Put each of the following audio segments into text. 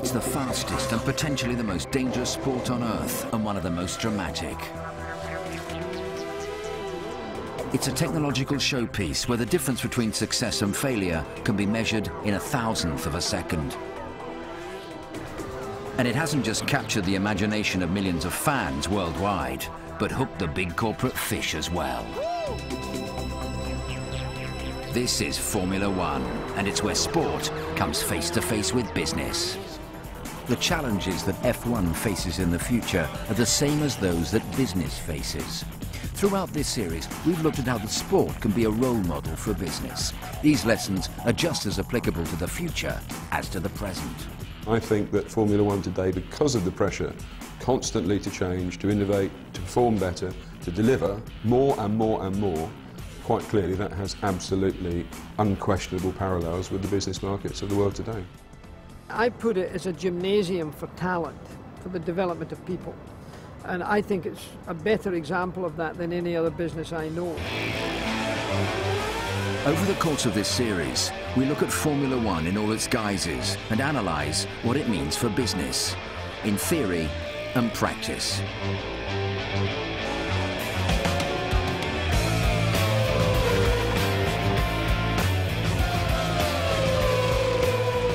It's the fastest and potentially the most dangerous sport on Earth, and one of the most dramatic. It's a technological showpiece where the difference between success and failure can be measured in 1,000th of a second. And it hasn't just captured the imagination of millions of fans worldwide, but hooked the big corporate fish as well. This is Formula One, and it's where sport comes face to face with business. The challenges that F1 faces in the future are the same as those that business faces. Throughout this series, we've looked at how the sport can be a role model for business. These lessons are just as applicable to the future as to the present. I think that Formula One today, because of the pressure constantly to change, to innovate, to perform better, to deliver more and more and more, quite clearly that has absolutely unquestionable parallels with the business markets of the world today. I put it as a gymnasium for talent, for the development of people. And I think it's a better example of that than any other business I know. Over the course of this series, we look at Formula One in all its guises and analyse what it means for business, in theory and practice.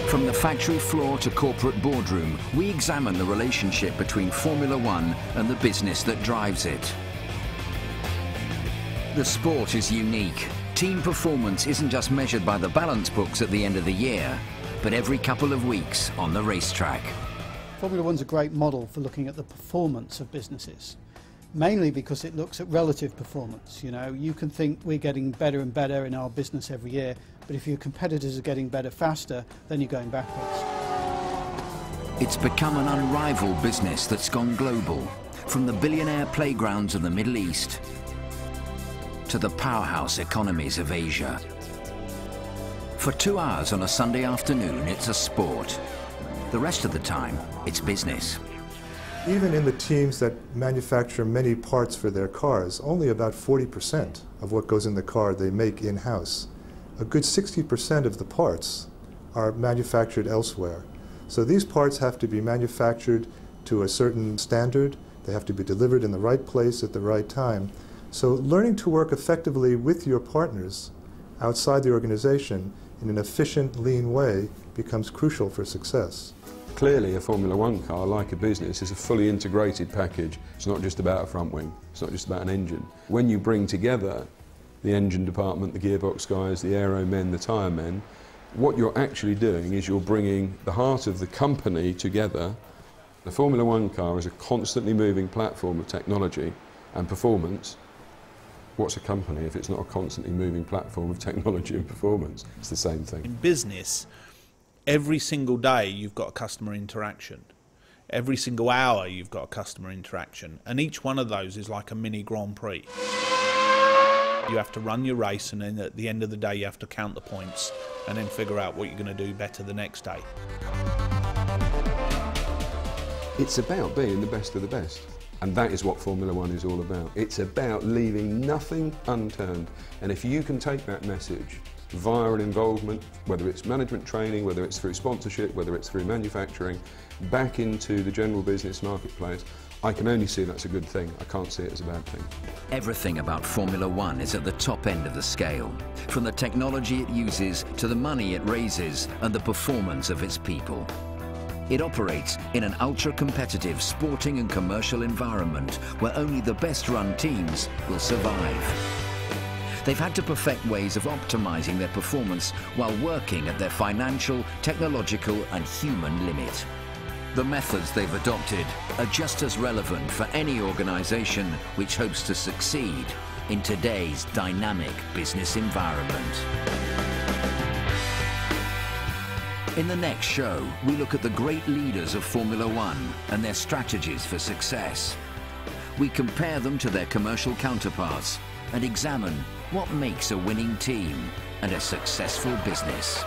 From the factory floor to corporate boardroom, we examine the relationship between Formula One and the business that drives it. The sport is unique. Team performance isn't just measured by the balance books at the end of the year, but every couple of weeks on the racetrack. Formula One's a great model for looking at the performance of businesses, mainly because it looks at relative performance. You know, you can think we're getting better and better in our business every year, but if your competitors are getting better faster, then you're going backwards. It's become an unrivaled business that's gone global, from the billionaire playgrounds of the Middle East to the powerhouse economies of Asia. For 2 hours on a Sunday afternoon, it's a sport. The rest of the time, it's business. Even in the teams that manufacture many parts for their cars, only about 40% of what goes in the car they make in-house. A good 60% of the parts are manufactured elsewhere. So these parts have to be manufactured to a certain standard. They have to be delivered in the right place at the right time. So learning to work effectively with your partners outside the organization in an efficient, lean way becomes crucial for success. Clearly, a Formula One car, like a business, is a fully integrated package. It's not just about a front wing, it's not just about an engine. When you bring together the engine department, the gearbox guys, the aero men, the tyre men, what you're actually doing is you're bringing the heart of the company together. The Formula One car is a constantly moving platform of technology and performance. What's a company if it's not a constantly moving platform of technology and performance? It's the same thing. In business, every single day you've got a customer interaction. Every single hour you've got a customer interaction. And each one of those is like a mini Grand Prix. You have to run your race, and then at the end of the day you have to count the points and then figure out what you're going to do better the next day. It's about being the best of the best. And that is what Formula One is all about. It's about leaving nothing unturned. And if you can take that message via an involvement, whether it's management training, whether it's through sponsorship, whether it's through manufacturing, back into the general business marketplace, I can only see that's a good thing. I can't see it as a bad thing. Everything about Formula One is at the top end of the scale, from the technology it uses to the money it raises and the performance of its people. It operates in an ultra-competitive sporting and commercial environment where only the best-run teams will survive. They've had to perfect ways of optimizing their performance while working at their financial, technological and human limit. The methods they've adopted are just as relevant for any organization which hopes to succeed in today's dynamic business environment. In the next show, we look at the great leaders of Formula One and their strategies for success. We compare them to their commercial counterparts and examine what makes a winning team and a successful business.